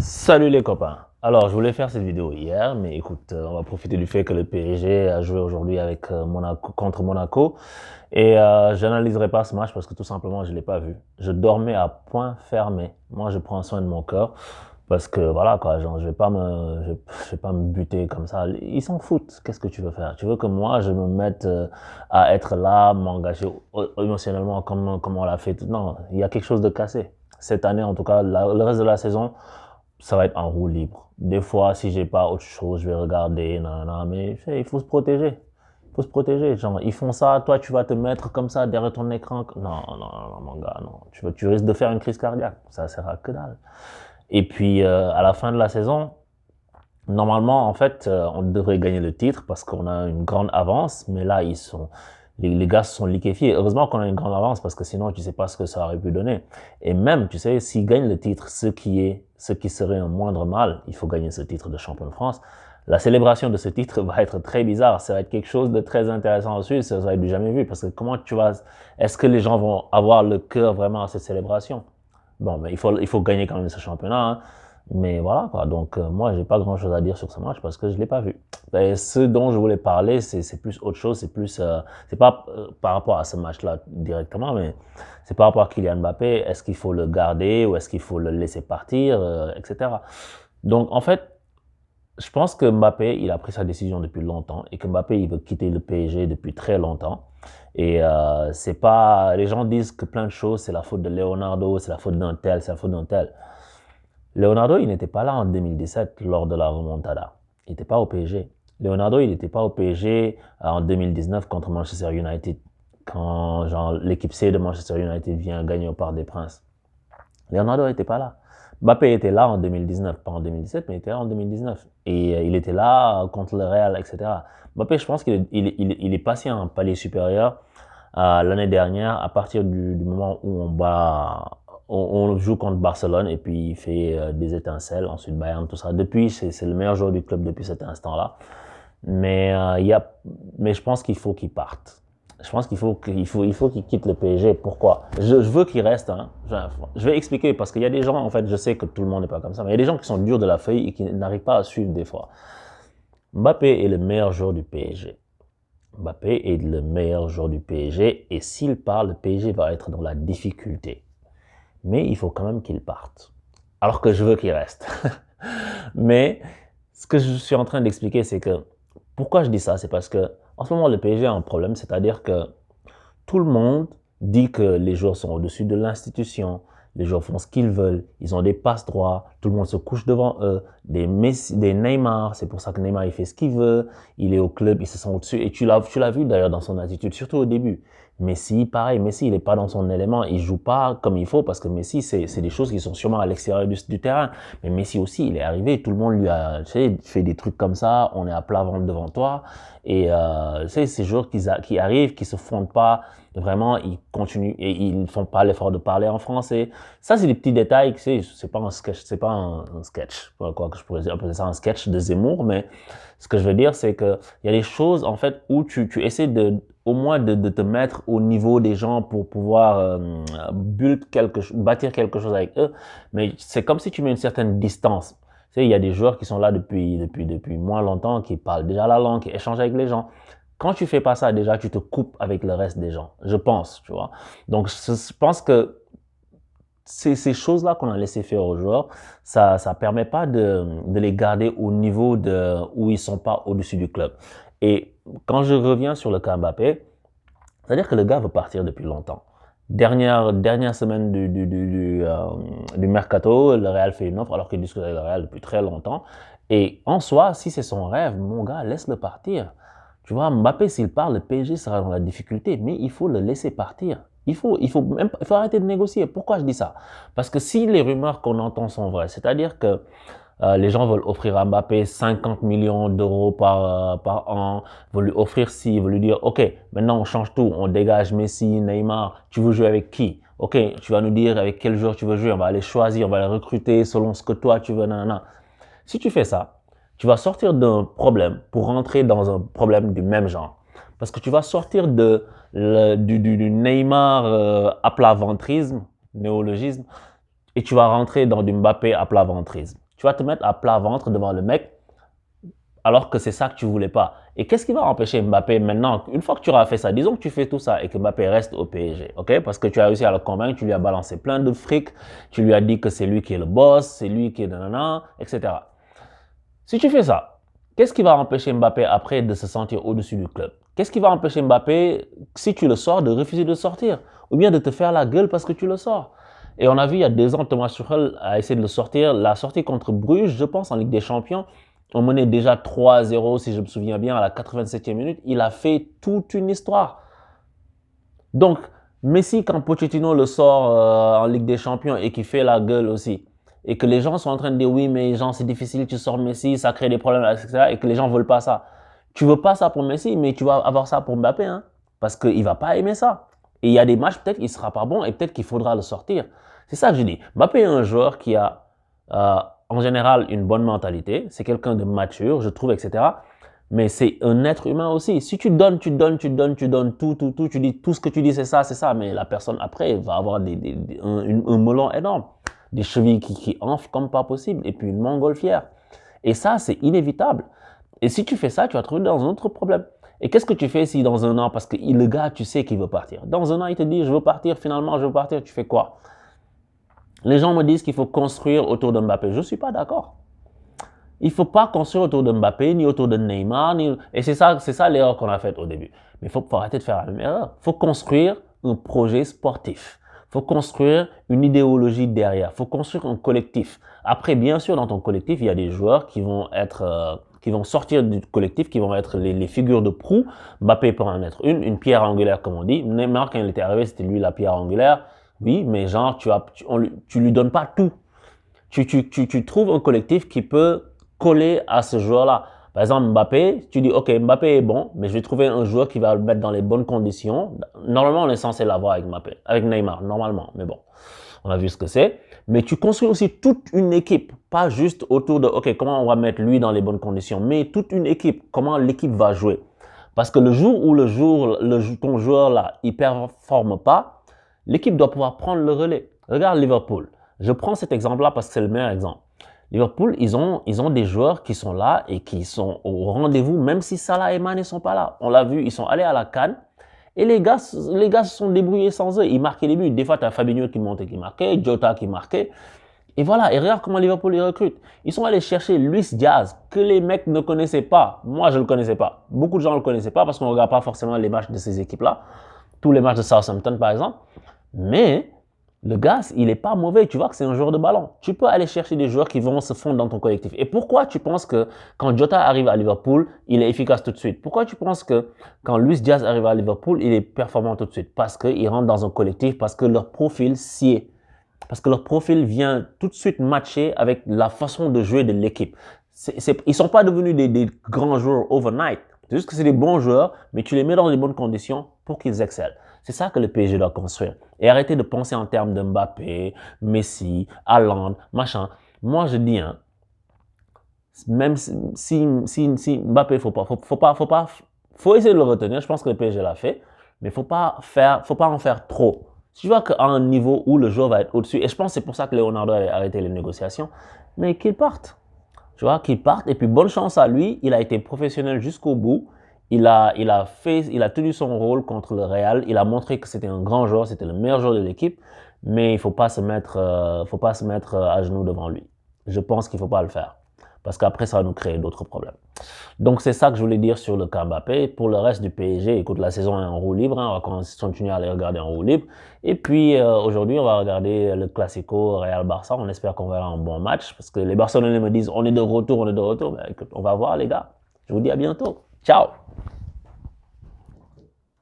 Salut les copains. Alors, je voulais faire cette vidéo hier, mais écoute, on va profiter du fait que le PSG a joué aujourd'hui avec Monaco contre Monaco et j'analyserai pas ce match parce que tout simplement je l'ai pas vu. Je dormais à point fermé. Moi, je prends soin de mon cœur parce que voilà quoi, genre je vais pas me buter comme ça. Ils s'en foutent. Qu'est-ce que tu veux faire? Tu veux que moi je me mette à être là, m'engager émotionnellement comme on l'a fait? Non, il y a quelque chose de cassé. Cette année, en tout cas, le reste de la saison ça va être en roue libre. Des fois, si j'ai pas autre chose, je vais regarder, nanana, mais il faut se protéger. Il faut se protéger. Genre, ils font ça, toi, tu vas te mettre comme ça derrière ton écran. Non, non, non, mon gars, non. Tu risques de faire une crise cardiaque. Ça sert à que dalle. Et puis, à la fin de la saison, normalement, en fait, on devrait gagner le titre parce qu'on a une grande avance, mais là, les gars se sont liquéfiés. Heureusement qu'on a une grande avance parce que sinon, tu sais pas ce que ça aurait pu donner. Et même, tu sais, s'ils gagnent le titre, ce qui serait un moindre mal, il faut gagner ce titre de champion de France. La célébration de ce titre va être très bizarre. Ça va être quelque chose de très intéressant ensuite. Ça va être du jamais vu parce que est-ce que les gens vont avoir le cœur vraiment à cette célébration? Bon, mais il faut gagner quand même ce championnat, hein. Mais voilà, quoi. Donc, moi, j'ai pas grand chose à dire sur ce match parce que je l'ai pas vu. Et ce dont je voulais parler, c'est plus autre chose. C'est pas par rapport à ce match-là directement, mais c'est par rapport à Kylian Mbappé. Est-ce qu'il faut le garder ou est-ce qu'il faut le laisser partir, etc. Donc, en fait, je pense que Mbappé, il a pris sa décision depuis longtemps et que Mbappé, il veut quitter le PSG depuis très longtemps. Et c'est pas, les gens disent que plein de choses, c'est la faute de Leonardo, c'est la faute d'un tel, c'est la faute d'un tel. Leonardo, il n'était pas là en 2017 lors de la remontada. Il n'était pas au PSG. Leonardo, il n'était pas au PSG en 2019 contre Manchester United, quand genre, l'équipe C de Manchester United vient gagner au Parc des Princes. Leonardo n'était pas là. Mbappé était là en 2019, pas en 2017, mais il était là en 2019. Et il était là contre le Real, etc. Mbappé, je pense qu'il est passé à un palier supérieur l'année dernière à partir du moment où on joue contre Barcelone et puis il fait des étincelles, ensuite Bayern, tout ça. Depuis, c'est le meilleur joueur du club depuis cet instant-là. Mais, mais je pense qu'il faut qu'il parte. Je pense qu'il faut qu'il quitte le PSG. Pourquoi? Je veux qu'il reste. Hein. Je vais expliquer parce qu'il y a des gens, en fait, je sais que tout le monde n'est pas comme ça, mais il y a des gens qui sont durs de la feuille et qui n'arrivent pas à suivre des fois. Mbappé est le meilleur joueur du PSG. Mbappé est le meilleur joueur du PSG et s'il part, le PSG va être dans la difficulté. Mais il faut quand même qu'il parte. Alors que je veux qu'il reste. Mais ce que je suis en train d'expliquer, c'est que pourquoi je dis ça, c'est parce que en ce moment le PSG a un problème, c'est-à-dire que tout le monde dit que les joueurs sont au-dessus de l'institution, les joueurs font ce qu'ils veulent, ils ont des passe droits, tout le monde se couche devant eux, des Messi, des Neymar, c'est pour ça que Neymar il fait ce qu'il veut, il est au club, ils se sont au-dessus, et tu l'as vu d'ailleurs dans son attitude, surtout au début. Messi, pareil, Messi il est pas dans son élément, il joue pas comme il faut parce que Messi c'est des choses qui sont sûrement à l'extérieur du terrain. Mais Messi aussi, il est arrivé, tout le monde lui a fait des trucs comme ça, on est à plat ventre devant toi. Et ces joueurs qui arrivent, qui se fondent pas, vraiment, ils continuent et ils ne font pas l'effort de parler en français. Ça, c'est des petits détails, tu sais, c'est pas un sketch, c'est pas un sketch, quoi que je pourrais appeler ça un sketch de Zemmour, mais ce que je veux dire, c'est que il y a des choses, en fait, où tu essaies au moins de te mettre au niveau des gens pour pouvoir bâtir quelque chose avec eux, mais c'est comme si tu mets une certaine distance. Tu sais, il y a des joueurs qui sont là depuis moins longtemps, qui parlent déjà la langue, qui échangent avec les gens. Quand tu fais pas ça, déjà, tu te coupes avec le reste des gens. Je pense, tu vois. Donc, je pense que ces choses-là qu'on a laissé faire aux joueurs, ça permet pas de les garder au niveau où ils sont pas au-dessus du club. Et quand je reviens sur le cas Mbappé, c'est-à-dire que le gars veut partir depuis longtemps. Dernière semaine du mercato, le Real fait une offre alors qu'il discute avec le Real depuis très longtemps. Et en soi, si c'est son rêve, mon gars, laisse-le partir. Tu vois, Mbappé, s'il part, le PSG sera dans la difficulté, mais il faut le laisser partir. Il faut arrêter de négocier. Pourquoi je dis ça? Parce que si les rumeurs qu'on entend sont vraies, c'est-à-dire que les gens veulent offrir à Mbappé 50 millions d'euros par an, veulent lui offrir ci, veulent lui dire, OK, maintenant on change tout, on dégage Messi, Neymar, tu veux jouer avec qui? OK, tu vas nous dire avec quel joueur tu veux jouer, on va aller choisir, on va les recruter selon ce que toi tu veux, nanana. Si tu fais ça, tu vas sortir d'un problème pour rentrer dans un problème du même genre. Parce que tu vas sortir du Neymar à plat ventrisme, néologisme, et tu vas rentrer dans du Mbappé à plat ventrisme. Tu vas te mettre à plat ventre devant le mec alors que c'est ça que tu voulais pas. Et qu'est-ce qui va empêcher Mbappé maintenant, une fois que tu auras fait ça, disons que tu fais tout ça et que Mbappé reste au PSG, ok? Parce que tu as réussi à le convaincre, tu lui as balancé plein de fric, tu lui as dit que c'est lui qui est le boss, c'est lui qui est nanana, etc. Si tu fais ça, qu'est-ce qui va empêcher Mbappé après de se sentir au-dessus du club? Qu'est-ce qui va empêcher Mbappé, si tu le sors, de refuser de sortir? Ou bien de te faire la gueule parce que tu le sors? Et on a vu il y a 2 ans, Thomas Tuchel a essayé de le sortir. La sortie contre Bruges, je pense, en Ligue des Champions, on menait déjà 3-0, si je me souviens bien, à la 87e minute. Il a fait toute une histoire. Donc, Messi, quand Pochettino le sort en Ligue des Champions et qu'il fait la gueule aussi, et que les gens sont en train de dire oui, mais Jean, c'est difficile, tu sors Messi, ça crée des problèmes, etc., et que les gens ne veulent pas ça. Tu veux pas ça pour Messi, mais tu vas avoir ça pour Mbappé, hein, parce qu'il ne va pas aimer ça. Et il y a des matchs, peut-être qu'il ne sera pas bon et peut-être qu'il faudra le sortir. C'est ça que je dis. Mbappé est un joueur qui a en général une bonne mentalité, c'est quelqu'un de mature, je trouve, etc. Mais c'est un être humain aussi. Si tu donnes, tu donnes tout, tu dis tout ce que tu dis, c'est ça, mais la personne après va avoir un melon énorme, des chevilles qui enflent comme pas possible, et puis une montgolfière. Et ça, c'est inévitable. Et si tu fais ça, tu vas te trouver dans un autre problème. Et qu'est-ce que tu fais si dans un an, parce que le gars, tu sais qu'il veut partir. Dans un an, il te dit, je veux partir, finalement, je veux partir, tu fais quoi? Les gens me disent qu'il faut construire autour de Mbappé. Je ne suis pas d'accord. Il ne faut pas construire autour de Mbappé, ni autour de Neymar. Et c'est ça l'erreur qu'on a faite au début. Mais il faut arrêter de faire la même erreur. Il faut construire un projet sportif. Il faut construire une idéologie derrière. Il faut construire un collectif. Après, bien sûr, dans ton collectif, il y a des joueurs qui vont sortir du collectif, qui vont être les figures de proue. Mbappé peut en être une pierre angulaire, comme on dit. Neymar, quand il était arrivé, c'était lui la pierre angulaire. Oui, mais genre, tu lui donnes pas tout. Tu trouves un collectif qui peut coller à ce joueur-là. Par exemple, Mbappé, tu dis, OK, Mbappé est bon, mais je vais trouver un joueur qui va le mettre dans les bonnes conditions. Normalement, on est censé l'avoir avec Mbappé, avec Neymar, normalement. Mais bon, on a vu ce que c'est. Mais tu construis aussi toute une équipe, pas juste autour de, OK, comment on va mettre lui dans les bonnes conditions, mais toute une équipe, comment l'équipe va jouer. Parce que le jour où ton joueur-là, il performe pas, l'équipe doit pouvoir prendre le relais. Regarde Liverpool. Je prends cet exemple-là parce que c'est le meilleur exemple. Liverpool, ils ont des joueurs qui sont là et qui sont au rendez-vous, même si Salah et Mané ne sont pas là. On l'a vu, ils sont allés à la CAN et les gars se sont débrouillés sans eux. Ils marquaient les buts. Des fois, tu as Fabinho qui montait, qui marquait, Jota qui marquait. Et voilà, et regarde comment Liverpool les recrute. Ils sont allés chercher Luis Diaz, que les mecs ne connaissaient pas. Moi, je ne le connaissais pas. Beaucoup de gens ne le connaissaient pas parce qu'on ne regarde pas forcément les matchs de ces équipes-là. Tous les matchs de Southampton, par exemple. Mais le gars, il n'est pas mauvais. Tu vois que c'est un joueur de ballon. Tu peux aller chercher des joueurs qui vont se fondre dans ton collectif. Et pourquoi tu penses que quand Jota arrive à Liverpool, il est efficace tout de suite? Pourquoi tu penses que quand Luis Diaz arrive à Liverpool, il est performant tout de suite? Parce qu'il rentre dans un collectif, parce que leur profil s'y est. Parce que leur profil vient tout de suite matcher avec la façon de jouer de l'équipe. Ils ne sont pas devenus des grands joueurs overnight. C'est juste que c'est des bons joueurs, mais tu les mets dans les bonnes conditions pour qu'ils excellent. C'est ça que le PSG doit construire. Et arrêter de penser en termes de Mbappé, Messi, Haaland, machin. Moi, je dis, hein, même si Mbappé, faut essayer de le retenir. Je pense que le PSG l'a fait, mais faut pas en faire trop. Si tu vois qu'à un niveau où le joueur va être au-dessus, et je pense que c'est pour ça que Leonardo a arrêté les négociations, mais qu'il parte. Tu vois, qu'il parte, et puis bonne chance à lui, il a été professionnel jusqu'au bout. Il a tenu son rôle contre le Real. Il a montré que c'était un grand joueur, c'était le meilleur joueur de l'équipe. Mais il faut pas se mettre à genoux devant lui. Je pense qu'il faut pas le faire. Parce qu'après, ça va nous créer d'autres problèmes. Donc, c'est ça que je voulais dire sur le cas Mbappé. Pour le reste du PSG, écoute, la saison est en roue libre. Hein, on va continuer à les regarder en roue libre. Et puis, aujourd'hui, on va regarder le Classico Real-Barça. On espère qu'on verra un bon match. Parce que les Barcelonais me disent, on est de retour. Ben, écoute, on va voir, les gars. Je vous dis à bientôt. Ciao!